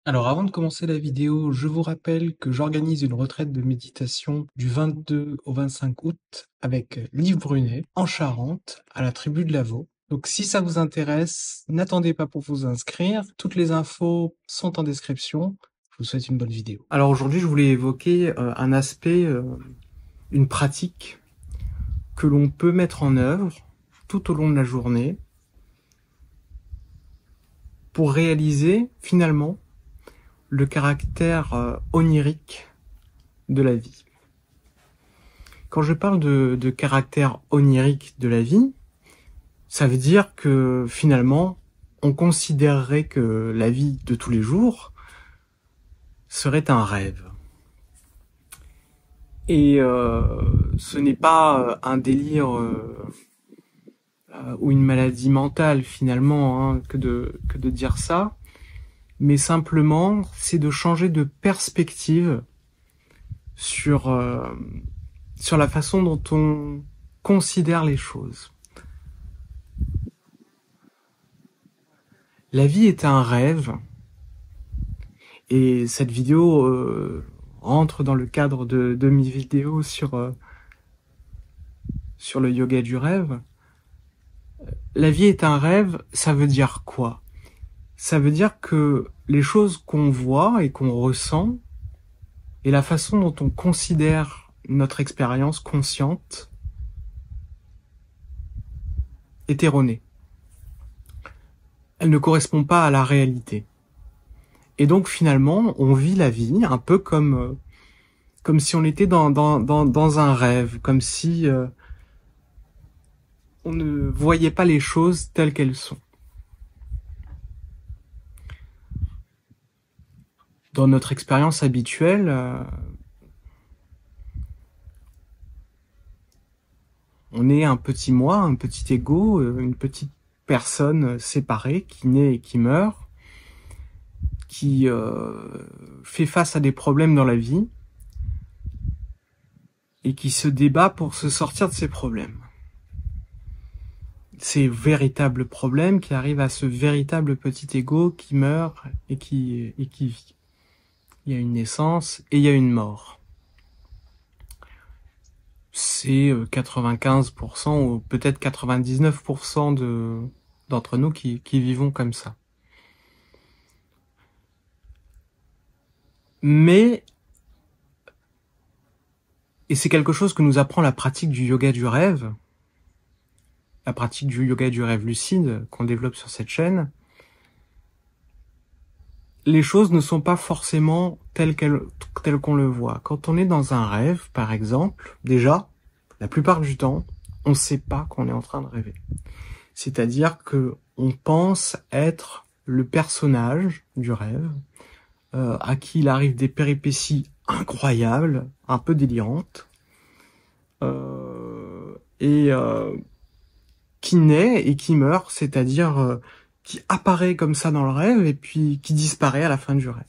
Alors avant de commencer la vidéo, je vous rappelle que j'organise une retraite de méditation du 22 au 25 août avec Liv Brunet en Charente, à la tribu de Lavaux. Donc si ça vous intéresse, n'attendez pas pour vous inscrire. Toutes les infos sont en description. Je vous souhaite une bonne vidéo. Alors aujourd'hui, je voulais évoquer un aspect, une pratique que l'on peut mettre en œuvre tout au long de la journée pour réaliser finalement le caractère onirique de la vie. Quand je parle de caractère onirique de la vie, ça veut dire que finalement, on considérerait que la vie de tous les jours serait un rêve. Et ce n'est pas un délire ou une maladie mentale finalement que de dire ça, mais simplement c'est de changer de perspective sur la façon dont on considère les choses. La vie est un rêve, et cette vidéo rentre dans le cadre de mes vidéos sur le yoga du rêve. La vie est un rêve, ça veut dire quoi? Ça veut dire que les choses qu'on voit et qu'on ressent, et la façon dont on considère notre expérience consciente, est erronée. Elle ne correspond pas à la réalité. Et donc finalement, on vit la vie un peu comme si on était dans un rêve, comme si on ne voyait pas les choses telles qu'elles sont. Dans notre expérience habituelle, on est un petit moi, un petit ego, une petite personne séparée qui naît et qui meurt, qui fait face à des problèmes dans la vie et qui se débat pour se sortir de ces problèmes. Ces véritables problèmes qui arrivent à ce véritable petit ego qui meurt et qui vit. Il y a une naissance et il y a une mort. C'est 95% ou peut-être 99% d'entre nous qui vivons comme ça. Mais, et c'est quelque chose que nous apprend la pratique du yoga du rêve, la pratique du yoga du rêve lucide qu'on développe sur cette chaîne, les choses ne sont pas forcément telles qu'on le voit. Quand on est dans un rêve, par exemple, déjà, la plupart du temps, on ne sait pas qu'on est en train de rêver. C'est-à-dire que on pense être le personnage du rêve, à qui il arrive des péripéties incroyables, un peu délirantes, qui naît et qui meurt, c'est-à-dire qui apparaît comme ça dans le rêve et puis qui disparaît à la fin du rêve.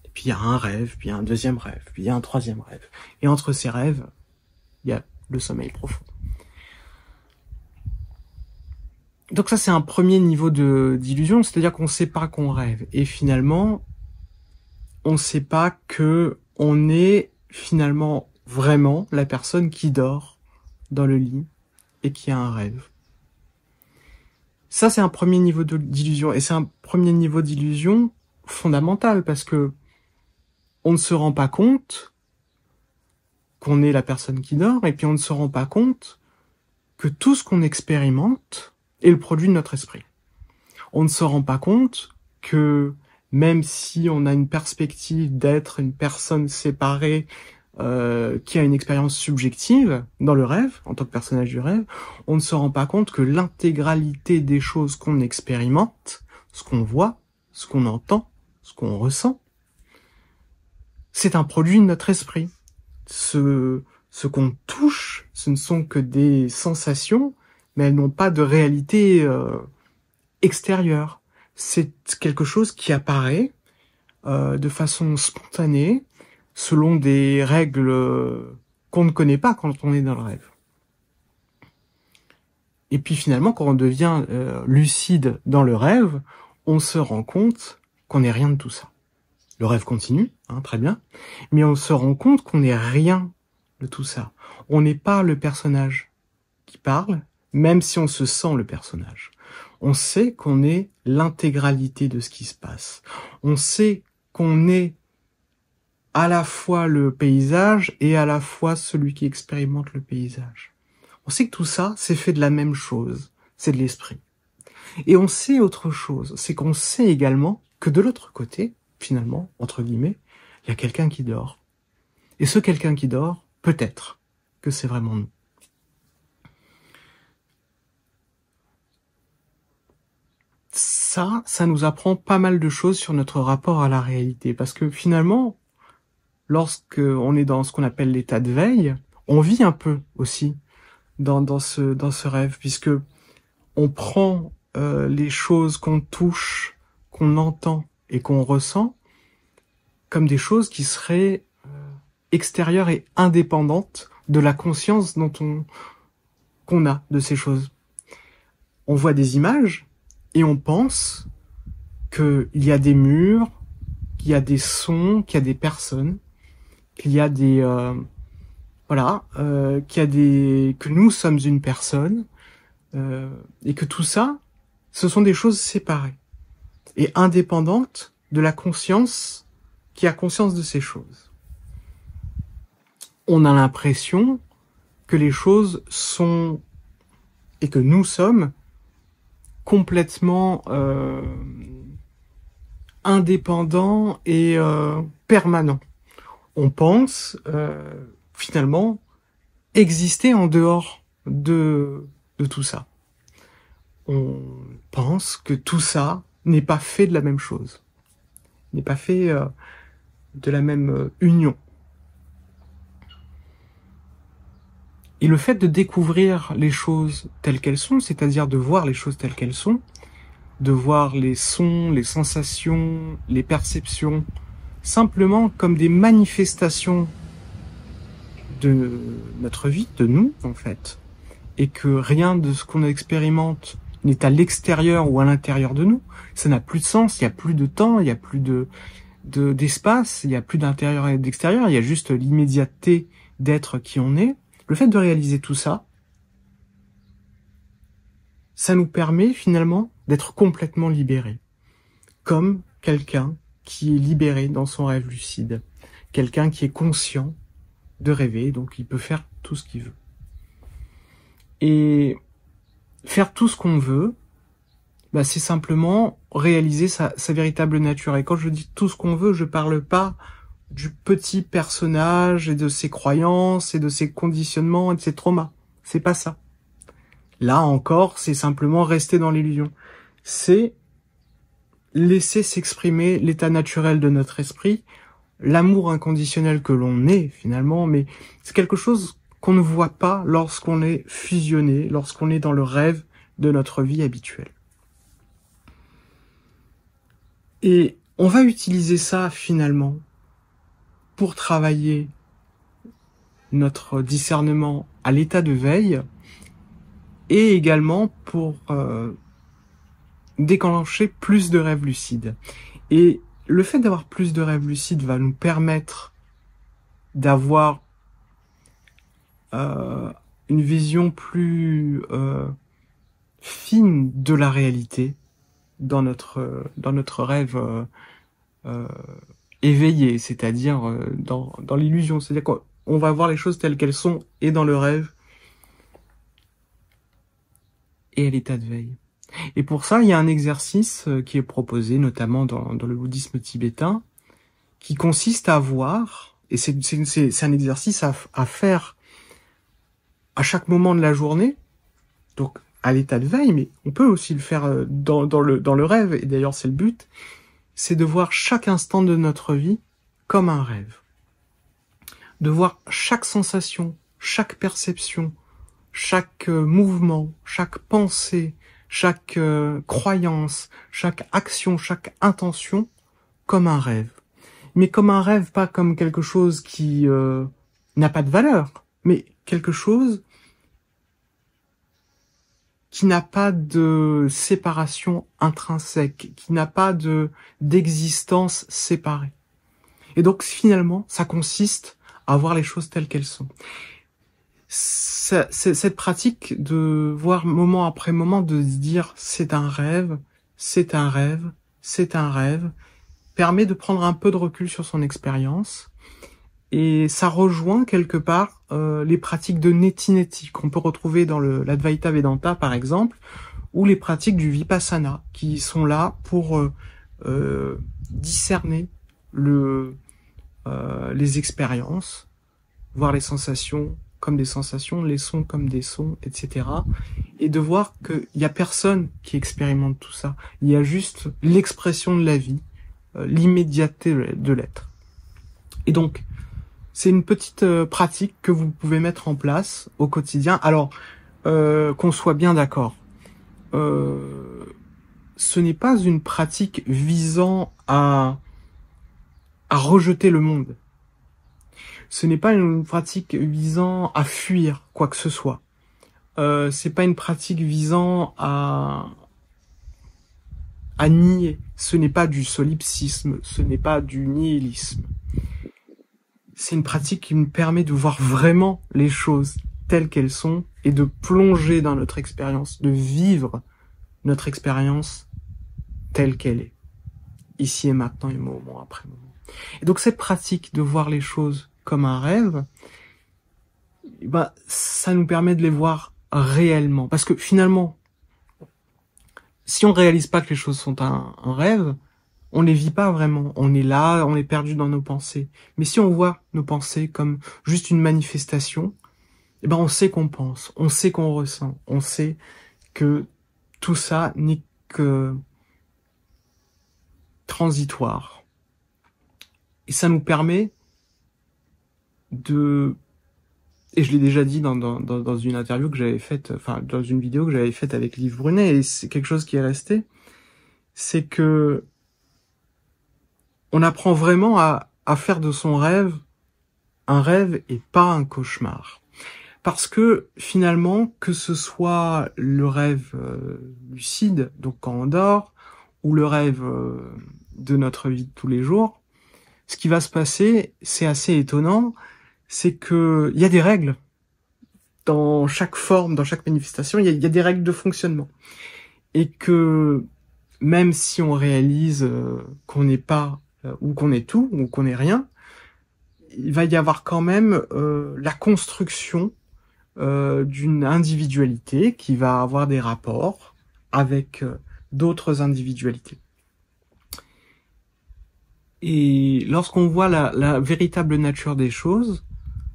Et puis il y a un rêve, puis il y a un deuxième rêve, puis il y a un troisième rêve. Et entre ces rêves, il y a le sommeil profond. Donc ça, c'est un premier niveau d'illusion, c'est-à-dire qu'on ne sait pas qu'on rêve. Et finalement, on ne sait pas que on est finalement vraiment la personne qui dort dans le lit et qui a un rêve. Ça, c'est un premier niveau d'illusion, et c'est un premier niveau d'illusion fondamental, parce que on ne se rend pas compte qu'on est la personne qui dort, et puis on ne se rend pas compte que tout ce qu'on expérimente est le produit de notre esprit. On ne se rend pas compte que même si on a une perspective d'être une personne séparée, qui a une expérience subjective dans le rêve, en tant que personnage du rêve, on ne se rend pas compte que l'intégralité des choses qu'on expérimente, ce qu'on voit, ce qu'on entend, ce qu'on ressent, c'est un produit de notre esprit. Ce qu'on touche, ce ne sont que des sensations, mais elles n'ont pas de réalité extérieure. C'est quelque chose qui apparaît de façon spontanée, selon des règles qu'on ne connaît pas quand on est dans le rêve. Et puis finalement, quand on devient lucide dans le rêve, on se rend compte qu'on n'est rien de tout ça. Le rêve continue, hein, très bien, mais on se rend compte qu'on n'est rien de tout ça. On n'est pas le personnage qui parle, même si on se sent le personnage. On sait qu'on est l'intégralité de ce qui se passe. On sait qu'on est à la fois le paysage et à la fois celui qui expérimente le paysage. On sait que tout ça, c'est fait de la même chose, c'est de l'esprit. Et on sait autre chose, c'est qu'on sait également que de l'autre côté, finalement, entre guillemets, il y a quelqu'un qui dort. Et ce quelqu'un qui dort, peut-être que c'est vraiment nous. Ça nous apprend pas mal de choses sur notre rapport à la réalité. Parce que finalement, lorsque on est dans ce qu'on appelle l'état de veille, on vit un peu aussi dans ce rêve, puisque on prend les choses qu'on touche, qu'on entend et qu'on ressent comme des choses qui seraient extérieures et indépendantes de la conscience qu'on a de ces choses. On voit des images et on pense qu'il y a des murs, qu'il y a des sons, qu'il y a des personnes, qu'il y a des que nous sommes une personne et que tout ça, ce sont des choses séparées et indépendantes de la conscience qui a conscience de ces choses. On a l'impression que les choses sont et que nous sommes complètement indépendants et permanents. On pense finalement exister en dehors de tout ça. On pense que tout ça n'est pas fait de la même chose, n'est pas fait de la même union. Et le fait de découvrir les choses telles qu'elles sont, c'est-à-dire de voir les choses telles qu'elles sont, de voir les sons, les sensations, les perceptions, simplement comme des manifestations de notre vie, de nous en fait, et que rien de ce qu'on expérimente n'est à l'extérieur ou à l'intérieur de nous, ça n'a plus de sens, il n'y a plus de temps, il n'y a plus d'espace, il n'y a plus d'intérieur et d'extérieur, il y a juste l'immédiateté d'être qui on est. Le fait de réaliser tout ça, ça nous permet finalement d'être complètement libérés, comme quelqu'un qui est libéré dans son rêve lucide, quelqu'un qui est conscient de rêver, donc il peut faire tout ce qu'il veut. Et faire tout ce qu'on veut, c'est simplement réaliser sa véritable nature. Et quand je dis tout ce qu'on veut, je parle pas du petit personnage et de ses croyances et de ses conditionnements et de ses traumas. C'est pas ça. Là encore, c'est simplement rester dans l'illusion. C'est laisser s'exprimer l'état naturel de notre esprit, l'amour inconditionnel que l'on est finalement, mais c'est quelque chose qu'on ne voit pas lorsqu'on est fusionné, lorsqu'on est dans le rêve de notre vie habituelle. Et on va utiliser ça finalement pour travailler notre discernement à l'état de veille et également pour déclencher plus de rêves lucides. Et le fait d'avoir plus de rêves lucides va nous permettre d'avoir une vision plus fine de la réalité dans notre rêve éveillé, c'est-à-dire dans l'illusion. C'est-à-dire qu'on va voir les choses telles qu'elles sont et dans le rêve et à l'état de veille. Et pour ça, il y a un exercice qui est proposé notamment dans le bouddhisme tibétain qui consiste à voir, et c'est un exercice à faire à chaque moment de la journée, donc à l'état de veille, mais on peut aussi le faire dans le rêve, et d'ailleurs c'est le but, c'est de voir chaque instant de notre vie comme un rêve. De voir chaque sensation, chaque perception, chaque mouvement, chaque pensée, chaque croyance, chaque action, chaque intention comme un rêve. Mais comme un rêve, pas comme quelque chose qui n'a pas de valeur, mais quelque chose qui n'a pas de séparation intrinsèque, qui n'a pas d'existence séparée. Et donc finalement, ça consiste à voir les choses telles qu'elles sont. Cette pratique de voir moment après moment, de se dire c'est un rêve, c'est un rêve, c'est un rêve, permet de prendre un peu de recul sur son expérience. Et ça rejoint quelque part les pratiques de neti-neti qu'on peut retrouver dans l'Advaita Vedanta par exemple, ou les pratiques du Vipassana qui sont là pour discerner les expériences, voir les sensations comme des sensations, les sons comme des sons, etc. Et de voir qu'il y a personne qui expérimente tout ça. Il y a juste l'expression de la vie, l'immédiateté de l'être. Et donc, c'est une petite pratique que vous pouvez mettre en place au quotidien. Alors, qu'on soit bien d'accord, ce n'est pas une pratique visant à rejeter le monde. Ce n'est pas une pratique visant à fuir quoi que ce soit. C'est pas une pratique visant à nier. Ce n'est pas du solipsisme, ce n'est pas du nihilisme. C'est une pratique qui nous permet de voir vraiment les choses telles qu'elles sont et de plonger dans notre expérience, de vivre notre expérience telle qu'elle est, ici et maintenant et moment après moment. Et donc cette pratique de voir les choses comme un rêve, ça nous permet de les voir réellement. Parce que finalement, si on réalise pas que les choses sont un rêve, on les vit pas vraiment. On est là, on est perdu dans nos pensées. Mais si on voit nos pensées comme juste une manifestation, on sait qu'on pense, on sait qu'on ressent, on sait que tout ça n'est que transitoire. Et ça nous permet et je l'ai déjà dit dans une interview que j'avais faite, enfin dans une vidéo que j'avais faite avec Liv Brunet, et c'est quelque chose qui est resté, c'est que on apprend vraiment à faire de son rêve un rêve et pas un cauchemar. Parce que finalement, que ce soit le rêve lucide, donc quand on dort, ou le rêve de notre vie de tous les jours, ce qui va se passer, c'est assez étonnant, c'est que il y a des règles dans chaque forme, dans chaque manifestation, il y a des règles de fonctionnement. Et que même si on réalise qu'on n'est pas, ou qu'on est tout, ou qu'on est rien, il va y avoir quand même la construction d'une individualité qui va avoir des rapports avec d'autres individualités. Et lorsqu'on voit la véritable nature des choses,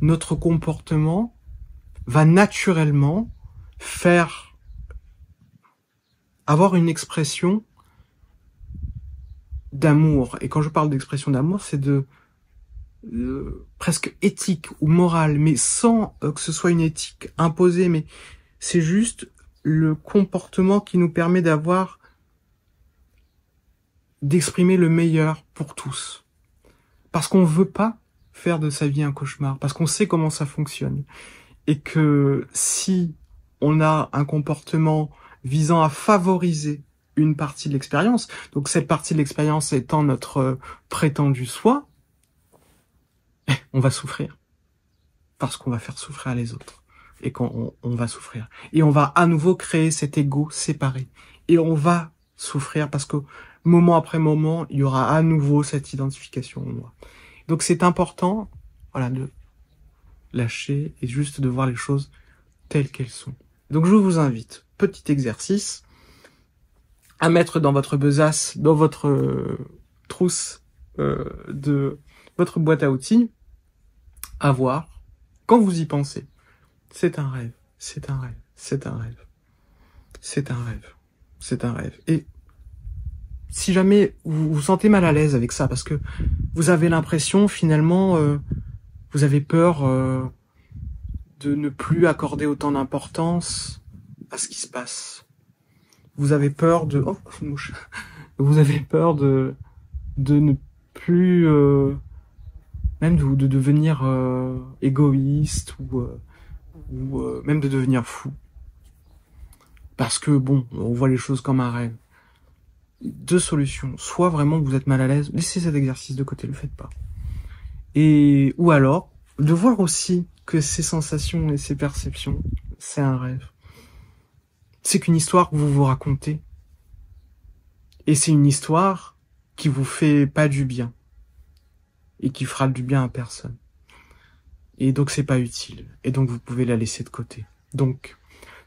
notre comportement va naturellement avoir une expression d'amour. Et quand je parle d'expression d'amour, c'est presque éthique ou morale, mais sans que ce soit une éthique imposée, mais c'est juste le comportement qui nous permet d'exprimer le meilleur pour tous. Parce qu'on veut pas faire de sa vie un cauchemar, parce qu'on sait comment ça fonctionne. Et que si on a un comportement visant à favoriser une partie de l'expérience, donc cette partie de l'expérience étant notre prétendu soi, on va souffrir. Parce qu'on va faire souffrir les autres. Et qu'on va souffrir. Et on va à nouveau créer cet ego séparé. Et on va souffrir parce que moment après moment, il y aura à nouveau cette identification en moi. Donc c'est important, de lâcher et juste de voir les choses telles qu'elles sont. Donc je vous invite, petit exercice, à mettre dans votre besace, dans votre trousse de votre boîte à outils, à voir, quand vous y pensez, c'est un rêve, c'est un rêve, c'est un rêve, c'est un rêve, c'est un rêve. Et si jamais vous vous sentez mal à l'aise avec ça, parce que vous avez l'impression finalement, vous avez peur de ne plus accorder autant d'importance à ce qui se passe. Vous avez peur de... Oh, une mouche. Vous avez peur de ne plus... même de devenir égoïste ou même de devenir fou. Parce que, on voit les choses comme un rêve. Deux solutions. Soit vraiment vous êtes mal à l'aise, laissez cet exercice de côté, le faites pas. Et ou alors de voir aussi que ces sensations et ces perceptions, c'est un rêve. C'est qu'une histoire que vous vous racontez. Et c'est une histoire qui vous fait pas du bien. Et qui fera du bien à personne. Et donc c'est pas utile. Et donc vous pouvez la laisser de côté. Donc,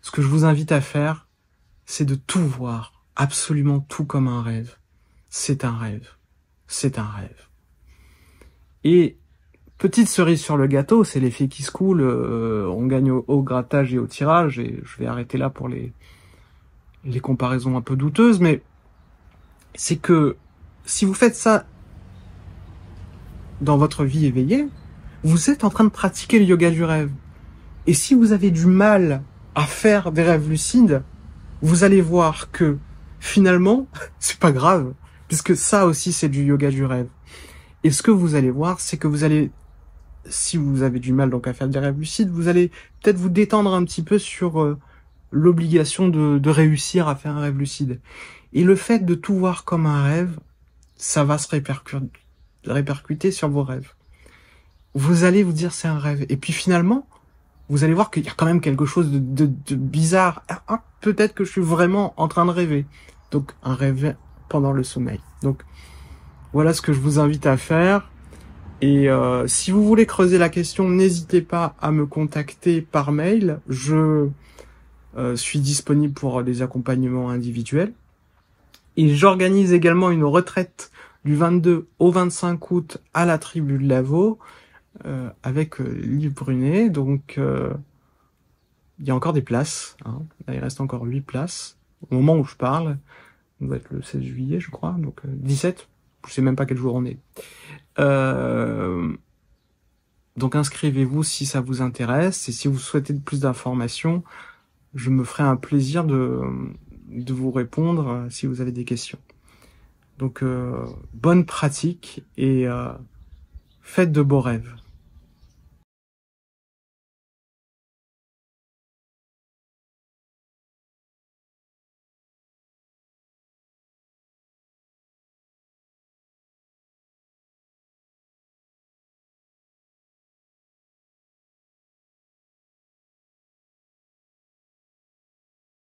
ce que je vous invite à faire, c'est de tout voir, absolument tout comme un rêve. C'est un rêve. C'est un rêve. Et petite cerise sur le gâteau, c'est l'effet qui se coule, on gagne au grattage et au tirage, et je vais arrêter là pour les comparaisons un peu douteuses, mais c'est que si vous faites ça dans votre vie éveillée, vous êtes en train de pratiquer le yoga du rêve. Et si vous avez du mal à faire des rêves lucides, vous allez voir que finalement, c'est pas grave, puisque ça aussi c'est du yoga du rêve. Et ce que vous allez voir, c'est que vous allez, si vous avez du mal donc à faire des rêves lucides, vous allez peut-être vous détendre un petit peu sur l'obligation de réussir à faire un rêve lucide. Et le fait de tout voir comme un rêve, ça va se répercuter sur vos rêves. Vous allez vous dire c'est un rêve. Et puis finalement, vous allez voir qu'il y a quand même quelque chose de bizarre. Ah, peut-être que je suis vraiment en train de rêver. Donc un rêve pendant le sommeil. Donc voilà ce que je vous invite à faire. Et si vous voulez creuser la question, n'hésitez pas à me contacter par mail. Je suis disponible pour des accompagnements individuels. Et j'organise également une retraite du 22 au 25 août à la tribu de Lavaux avec Liv Brunet. Donc il y a encore des places. Hein. Là, il reste encore 8 places. Au moment où je parle, on va être le 16 juillet, je crois. Donc 17, je sais même pas quel jour on est. Donc inscrivez-vous si ça vous intéresse. Et si vous souhaitez plus d'informations, je me ferai un plaisir de vous répondre si vous avez des questions. Donc bonne pratique et faites de beaux rêves.